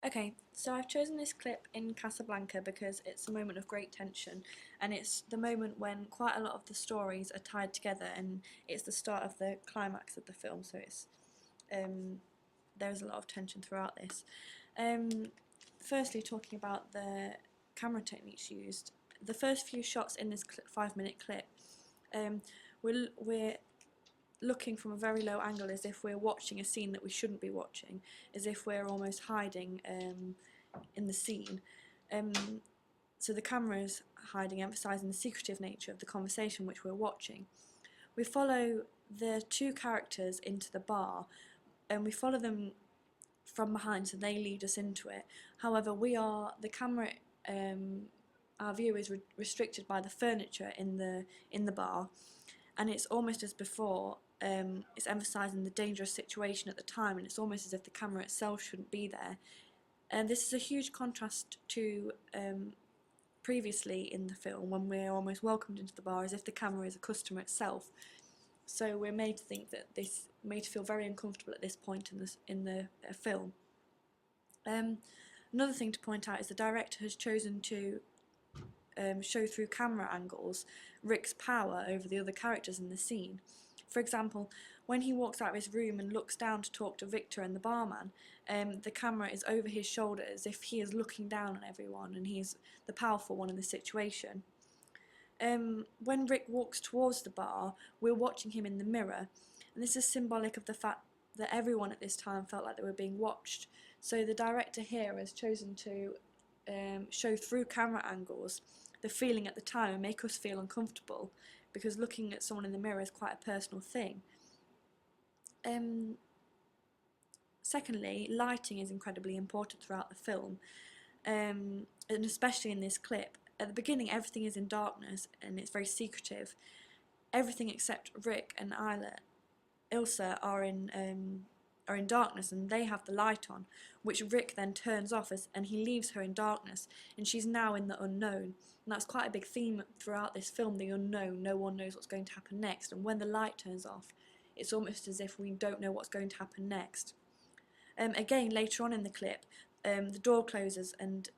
Okay, so I've chosen this clip in Casablanca because it's a moment of great tension, and it's the moment when quite a lot of the stories are tied together, and it's the start of the climax of the film. So there's a lot of tension throughout this. Um, Firstly, talking about the camera techniques used, the first few shots in this 5-minute clip, um, we're looking from a very low angle as if we're watching a scene that we shouldn't be watching, as if we're almost hiding in the scene. Um, so the camera is hiding, emphasising the secretive nature of the conversation which we're watching. We follow the two characters into the bar, and we follow them from behind, so they lead us into it. However, the camera, our view is restricted by the furniture in the bar, and it's almost as before. It's emphasising the dangerous situation at the time, and it's almost as if the camera itself shouldn't be there. And this is a huge contrast to previously in the film, when we're almost welcomed into the bar as if the camera is a customer itself. So we're made to think that made to feel very uncomfortable at this point in the film. Another thing to point out is the director has chosen to show through camera angles Rick's power over the other characters in the scene. For example, when he walks out of his room and looks down to talk to Victor and the barman, the camera is over his shoulder as if he is looking down on everyone and he's the powerful one in the situation. When Rick walks towards the bar, we're watching him in the mirror, and this is symbolic of the fact that everyone at this time felt like they were being watched. So the director here has chosen to show through camera angles the feeling at the time and make us feel uncomfortable, because looking at someone in the mirror is quite a personal thing. Secondly, lighting is incredibly important throughout the film, and especially in this clip. At the beginning, everything is in darkness and it's very secretive. Everything except Rick and Ilsa are in darkness, and they have the light on, which Rick then turns off and he leaves her in darkness, and she's now in the unknown. And that's quite a big theme throughout this film, the unknown. No one knows what's going to happen next, and when the light turns off, it's almost as if we don't know what's going to happen next. Again, later on in the clip, the door closes and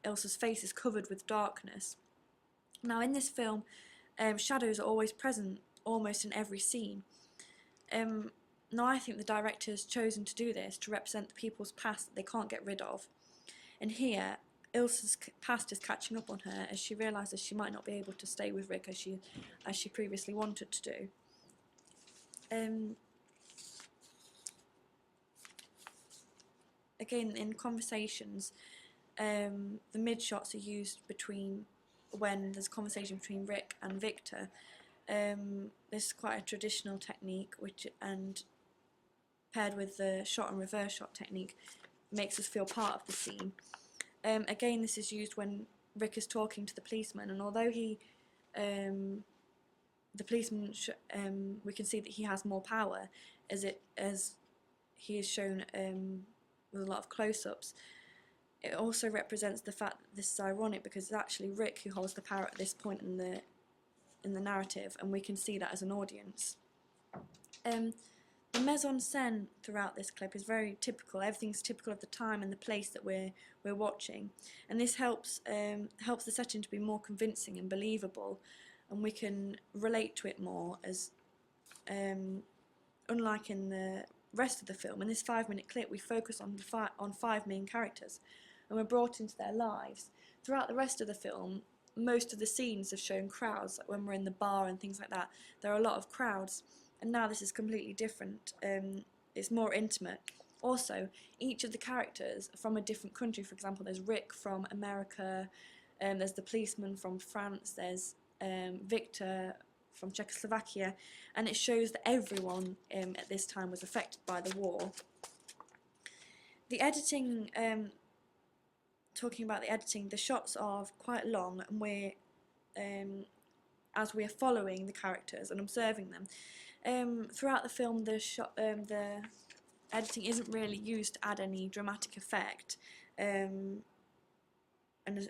Ilsa's face is covered with darkness. Now, in this film, shadows are always present, almost in every scene. Now, I think the director has chosen to do this to represent the people's past that they can't get rid of. And here, Ilsa's past is catching up on her as she realises she might not be able to stay with Rick as she previously wanted to do. Again, in conversations, the mid shots are used when there's a conversation between Rick and Victor. This is quite a traditional technique, and paired with the shot and reverse shot technique, makes us feel part of the scene. Again, this is used when Rick is talking to the policeman, and although the policeman, we can see that he has more power as he is shown with a lot of close-ups. It also represents the fact that this is ironic, because it's actually Rick who holds the power at this point in the narrative, and we can see that as an audience. The mise-en-scène throughout this clip is very typical. Everything's typical of the time and the place that we're watching, and this helps the setting to be more convincing and believable, and we can relate to it more. As unlike in the rest of the film, in this 5-minute clip, we focus on 5 main characters, and we're brought into their lives. Throughout the rest of the film, most of the scenes have shown crowds, like when we're in the bar and things like that. There are a lot of crowds, and now this is completely different. It's more intimate. Also, each of the characters are from a different country. For example, there's Rick from America, there's the policeman from France, there's Victor from Czechoslovakia, and it shows that everyone at this time was affected by the war. The editing, talking about the editing, the shots are quite long, and as we are following the characters and observing them. Throughout the film, the editing isn't really used to add any dramatic effect, and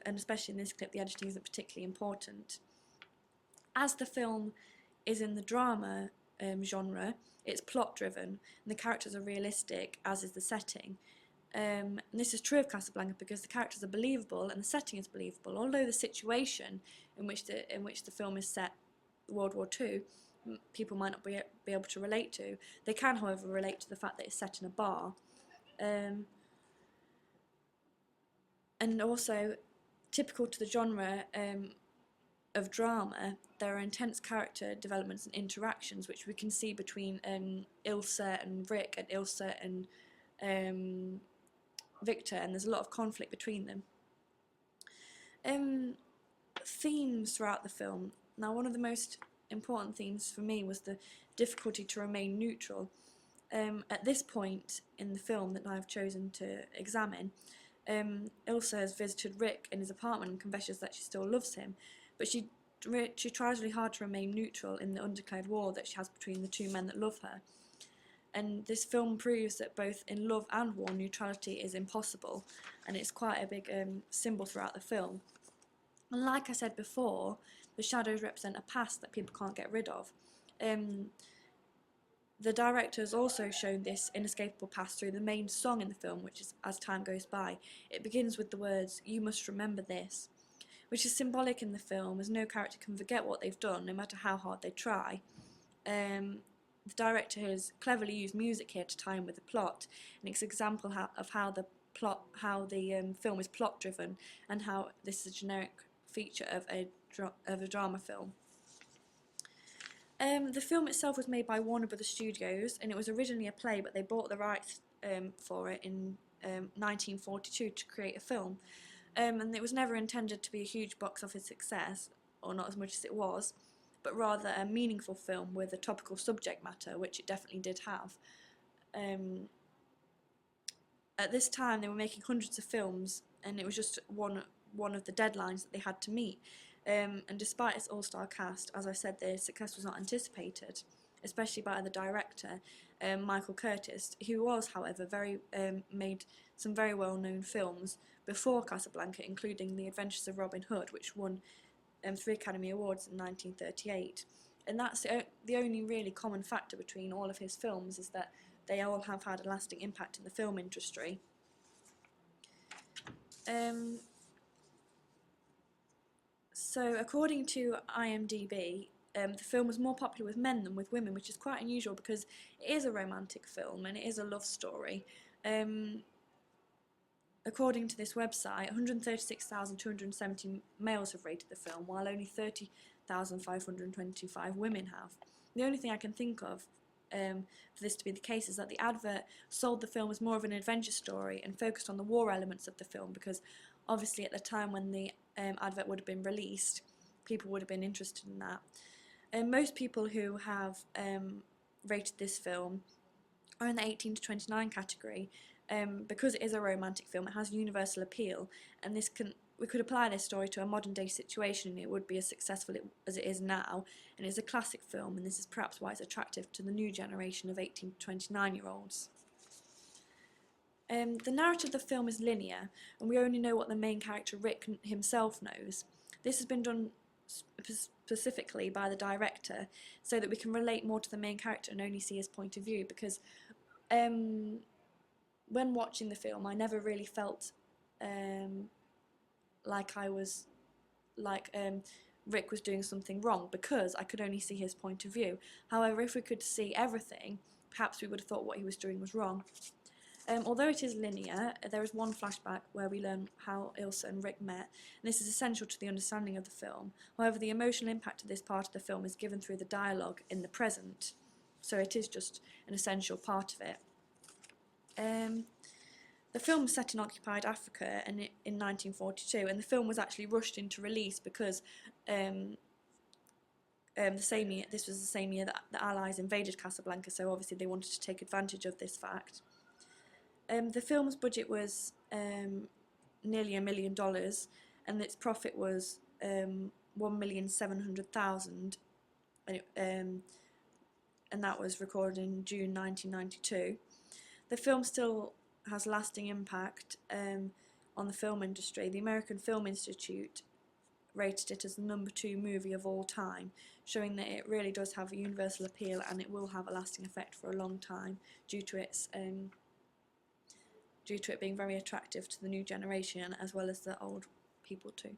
especially in this clip, the editing isn't particularly important. As the film is in the drama genre, it's plot-driven, and the characters are realistic, as is the setting. And this is true of Casablanca because the characters are believable and the setting is believable, although the situation in which the film is set, World War II, people might not be able to relate to. They can, however, relate to the fact that it's set in a bar. And also, typical to the genre of drama, there are intense character developments and interactions which we can see between Ilse and Rick and Ilse and Victor, and there's a lot of conflict between them. Themes throughout the film. Now, one of the most important themes for me was the difficulty to remain neutral. At this point in the film that I've chosen to examine, Ilse has visited Rick in his apartment and confesses that she still loves him, but she tries really hard to remain neutral in the undeclared war that she has between the two men that love her. And this film proves that both in love and war, neutrality is impossible, and it's quite a big symbol throughout the film. And like I said before, the shadows represent a past that people can't get rid of. The director has also shown this inescapable past through the main song in the film, which is As Time Goes By. It begins with the words, "You must remember this," which is symbolic in the film, as no character can forget what they've done, no matter how hard they try. The director has cleverly used music here to tie in with the plot, and it's an example of how the film is plot driven, and how this is a generic feature of a drama film. The film itself was made by Warner Brothers Studios, and it was originally a play, but they bought the rights for it in 1942 to create a film. And it was never intended to be a huge box office success, or not as much as it was, but rather a meaningful film with a topical subject matter, which it definitely did have. At this time, they were making hundreds of films, and it was just one of the deadlines that they had to meet. And despite its all-star cast, as I said, the success was not anticipated, especially by the director, Michael Curtiz, who was, however, made some very well-known films before Casablanca, including The Adventures of Robin Hood, which won 3 Academy Awards in 1938. And that's the only really common factor between all of his films, is that they all have had a lasting impact in the film industry. So, according to IMDb, the film was more popular with men than with women, which is quite unusual because it is a romantic film and it is a love story. According to this website, 136,270 males have rated the film, while only 30,525 women have. The only thing I can think of for this to be the case is that the advert sold the film as more of an adventure story and focused on the war elements of the film, because obviously at the time when the advert would have been released, people would have been interested in that. Most people who have rated this film are in the 18 to 29 category. Because it is a romantic film, it has universal appeal, and we could apply this story to a modern day situation and it would be as successful as it is now, and it's a classic film, and this is perhaps why it's attractive to the new generation of 18 to 29 year olds. The narrative of the film is linear, and we only know what the main character Rick himself knows. This has been done specifically by the director so that we can relate more to the main character and only see his point of view, because when watching the film, I never really felt like Rick was doing something wrong, because I could only see his point of view. However, if we could see everything, perhaps we would have thought what he was doing was wrong. Although it is linear, there is one flashback where we learn how Ilse and Rick met, and this is essential to the understanding of the film. However, the emotional impact of this part of the film is given through the dialogue in the present, so it is just an essential part of it. The film was set in occupied Africa in 1942, and the film was actually rushed into release because this was the same year that the Allies invaded Casablanca, so obviously they wanted to take advantage of this fact. The film's budget was nearly $1 million, and its profit was $1,700,000, and that was recorded in June 1992. The film still has lasting impact on the film industry. The American Film Institute rated it as the #2 movie of all time, showing that it really does have a universal appeal and it will have a lasting effect for a long time due to its due to it being very attractive to the new generation as well as the old people too.